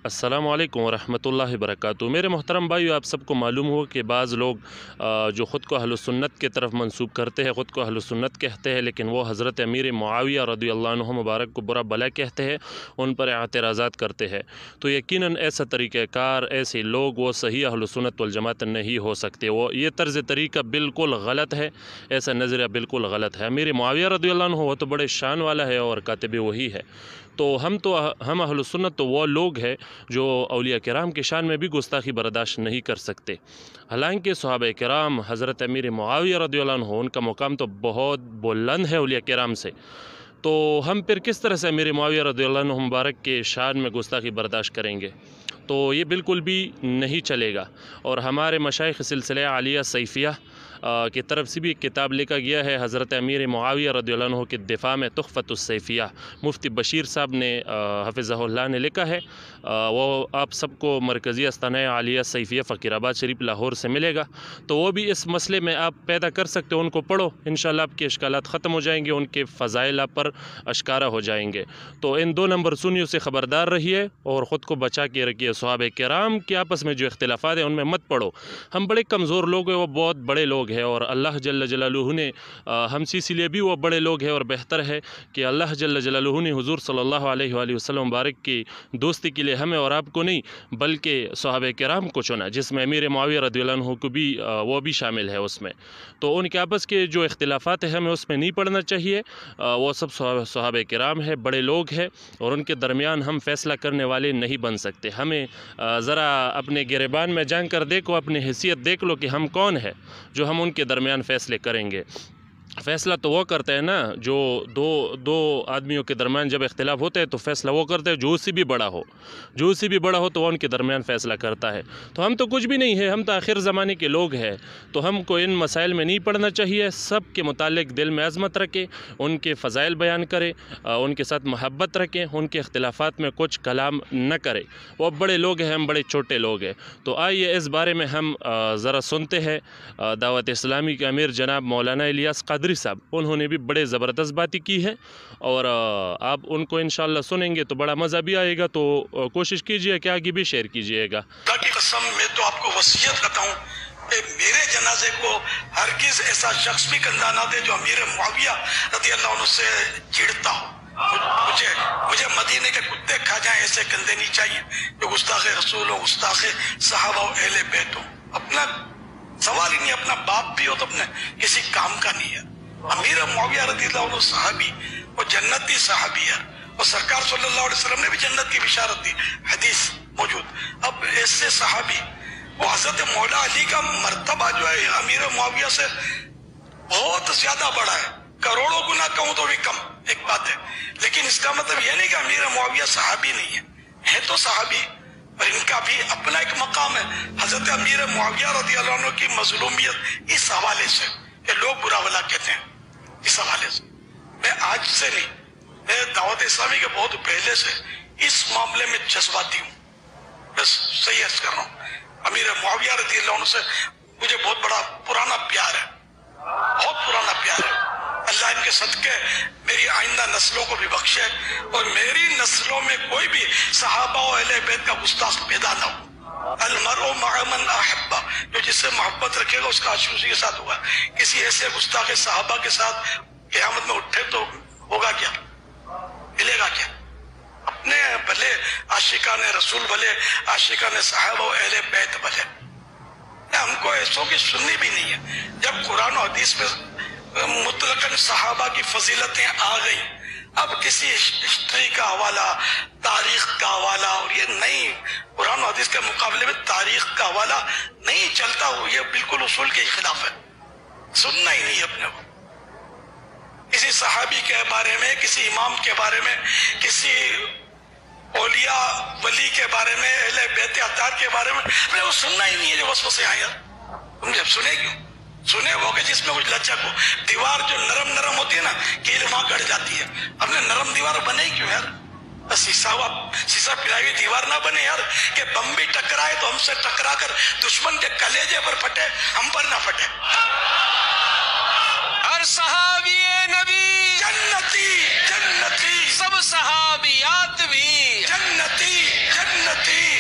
अस्सलामु अलैकुम वरहमतुल्लाहि वबरकातुहू। मेरे मोहतरम भाइयों, आप सबको मालूम हो कि बाज़ लोग जो ख़ुद को अहलुस सुन्नत की तरफ मंसूब करते हैं, ख़ुद को अहलुस सुन्नत कहते हैं, लेकिन वो हज़रत अमीर मुआविया रज़ियल्लाहु अन्हु मुबारक को बुरा भला कहते हैं, उन पर एतराज़ात करते हैं। तो यकीनन ऐसा तरीक़ाकार, ऐसे लोग वो सही अहलुस सुन्नत वल जमात नहीं हो सकते। वो ये तर्ज़ तरीक़ा बिल्कुल गलत है, ऐसा नज़रिया बिल्कुल गलत है। अमीर मुआविया रज़ियल्लाहु अन्हु वो तो बड़े शान वाला है और कातिब वही है। तो हम अहलुस सुन्नत तो वो लोग हैं जो औलिया किराम की शान में भी गुस्ताखी बर्दाश्त नहीं कर सकते। हालांकि सहाबा किराम हज़रत अमीर मुआविया रज़ियल्लाहु अन्हु उनका मुकाम तो बहुत बुलंद है औलिया किराम से, तो हम फिर किस तरह से अमीर मुआविया रज़ियल्लाहु अन्हु मुबारक के शान में गुस्ताखी बर्दाश्त करेंगे? तो ये बिल्कुल भी नहीं चलेगा। और हमारे मशाइख़ सिलसिला आलिया सैफ़िया की तरफ से भी एक किताब लिखा गया है हज़रत अमीर मुआविया रज़ियल्लाहु अन्हु के दिफ़ा में, तुहफ़तुस सैफ़िया, मुफ्ती बशीर साहब ने हफ़िज़हुल्लाह ने लिखा है। वो आप सबको मरकज़ी आस्थाना आलिया सैफ़िया फ़कीराबाद शरीफ लाहौर से मिलेगा। तो वो भी इस मसले में आप पैदा कर सकते हो, उनको पढ़ो, इंशाअल्लाह आपके इश्कालात ख़त्म हो जाएंगे, उनके फ़ज़ाइल आप पर अश्कारा हो जाएंगे। तो इन दो नंबर सुन्नियों से ख़बरदार रहिए और ख़ुद को बचा के रखिए। सहाबा किराम के आपस में जो इख्तिलाफ़ात हैं उनमें मत पड़ो। हम बड़े कमज़ोर लोग हैं, वो बहुत बड़े लोग हैं, और अल्लाह जल्ल जलालुहु ने हमसे इसीलिए भी वो बड़े लोग हैं। और बेहतर है कि अल्लाह जल्ल जलालुहु ने हुज़ूर सल्लल्लाहु अलैहि वसल्लम मुबारक की दोस्ती के लिए हमें और आपको नहीं बल्कि सहाबा किराम को चुना, जिसमें अमीर मुआविया रज़ियल्लाहु अन्हु को भी वो भी शामिल है उसमें। तो उनके आपस के जो इख्तिलाफ़ात हैं हमें उसमें नहीं पड़ना चाहिए। वो सब सहाबा किराम है, बड़े लोग हैं, और उनके दरमियान हम फ़ैसला करने वाले नहीं बन सकते। हमें ज़रा अपने गिरबान में जान कर देखो, अपनी हैसियत देख लो कि हम कौन है जो हम उनके दरमियान फ़ैसले करेंगे। फ़ैसला तो वो करते हैं ना, जो दो आदमियों के दरमियान जब इख्तिलाफ़ होते हैं तो फ़ैसला वो करते हैं जो उससे भी बड़ा हो, तो वो उनके दरमियान फ़ैसला करता है। तो हम तो कुछ भी नहीं है, हम तो आखिर ज़माने के लोग हैं। तो हमको इन मसाइल में नहीं पड़ना चाहिए। सब के मुतालिक दिल में अज़मत रखें, उनके फ़ज़ाइल बयान करें, उनके साथ मोहब्बत रखें, उनके इख्तिलाफ़ात में कुछ कलाम न करें। वो बड़े लोग हैं, हम बड़े छोटे लोग हैं। तो आइए इस बारे में हम ज़रा सुनते हैं दावत इस्लामी के अमीर जनाब मौलाना इलियास क़ादरी साहब, उन्होंने भी बड़े ज़बरदस्त बातें की है, और आप उनको इंशाअल्लाह सुनेंगे तो बड़ा मज़ा भी आएगा। तो कोशिश कीजिए कि आगे भी शेयर कीजिएगा। की कसम मैं तो आपको वसीयत करता हूँ कि मेरे जनाजे को हरगिज़ ऐसा शख्स भी कंधा ना दे जो अमीर मुआविया रज़ियल्लाहु अन्हु से चिढ़ता हो। मुझे मदीने के कुत्ते खा जाएं ऐसे कंधे नहीं चाहिए जो गुस्ताखे रसूल हो, गुस्ताखे सहाबा और अहले बैत हो। अपना सवाल ही नहीं, अपना बाप भी हो तो अपने किसी काम का नहीं है। अमीर मुआविया रज़ियल्लाहु अन्हु सहाबी और जन्नती सहाबी है, और सरकार सल्लल्लाहु अलैहि वसल्लम ने भी जन्नत की बिशारत दी, हदीस मौजूद। अब ऐसे सहाबी, वो हजरत मौला अली का मर्तबा जो है अमीर मुआविया से बहुत ज्यादा बड़ा है, करोड़ों गुना कहूं तो भी कम एक बात है। लेकिन इसका मतलब यह नहीं कि अमीर मुआविया सहाबी नहीं है तो सहाबी, पर इनका भी अपना एक मकाम है। हजरत अमीर मुआविया रज़ियल्लाहु अन्हु की मज़लूमियत इस हवाले से कि लोग बुरा भला कहते हैं, इस हवाले से मैं आज से नहीं, मैं दावत इस्लामी के बहुत पहले से इस मामले में जज्बाती हूँ। बस सही अर्ज कर रहा हूँ, अमीर मुआविया रज़ियल्लाहु अन्हु से मुझे बहुत बड़ा पुराना प्यार है, बहुत पुराना प्यार है। अल्लाह इनके सदके मेरी आइंदा नस्लों को भी बख्शे, और मेरी नस्लों में कोई भी सहाबा और अहले बैत का गुस्ताख पैदा ना हो। अलमरउ मअ मन अहब्बा, जो जिससे मोहब्बत रखेगा उसका अशर उसी के साथ होगा। किसी ऐसे गुस्ताख सहाबा के साथ क़यामत में उठे तो होगा क्या, मिलेगा क्या? अपने भले आशिकान रसूल भले, आशिकान सहाबा और अहले बैत भले, हमको ऐसों की सुननी भी नहीं है। जब कुरान और हदीस में मुतलकन सहाबा की फजीलतें आ गई, अब किसी हिस्ट्री का हवाला, तारीख का हवाला, और ये नहीं, कुरान और हदीस के मुकाबले में तारीख का हवाला नहीं चलता, वो ये बिल्कुल उसूल के खिलाफ है। सुनना ही नहीं अपने को। किसी सहाबी के बारे में, किसी इमाम के बारे में, किसी औलिया वली के बारे में, अहले बैत अतार के बारे में वो सुनना ही नहीं है। जो वसवसे आए यार, तुम जब सुने क्यों? सुने वो कि जिसमें कुछ लचक हो। दीवार जो नरम होती है ना, कील वहां गड़ जाती है। हमने नरम दीवार बने क्यों यार? शीशा पिलाई हुई दीवार ना बने यार, कि बम भी टकराए तो हमसे टकरा कर दुश्मन के कलेजे पर फटे, हम पर ना फटे। हर सहाबी नबी जन्नती, सब सहाबियात भी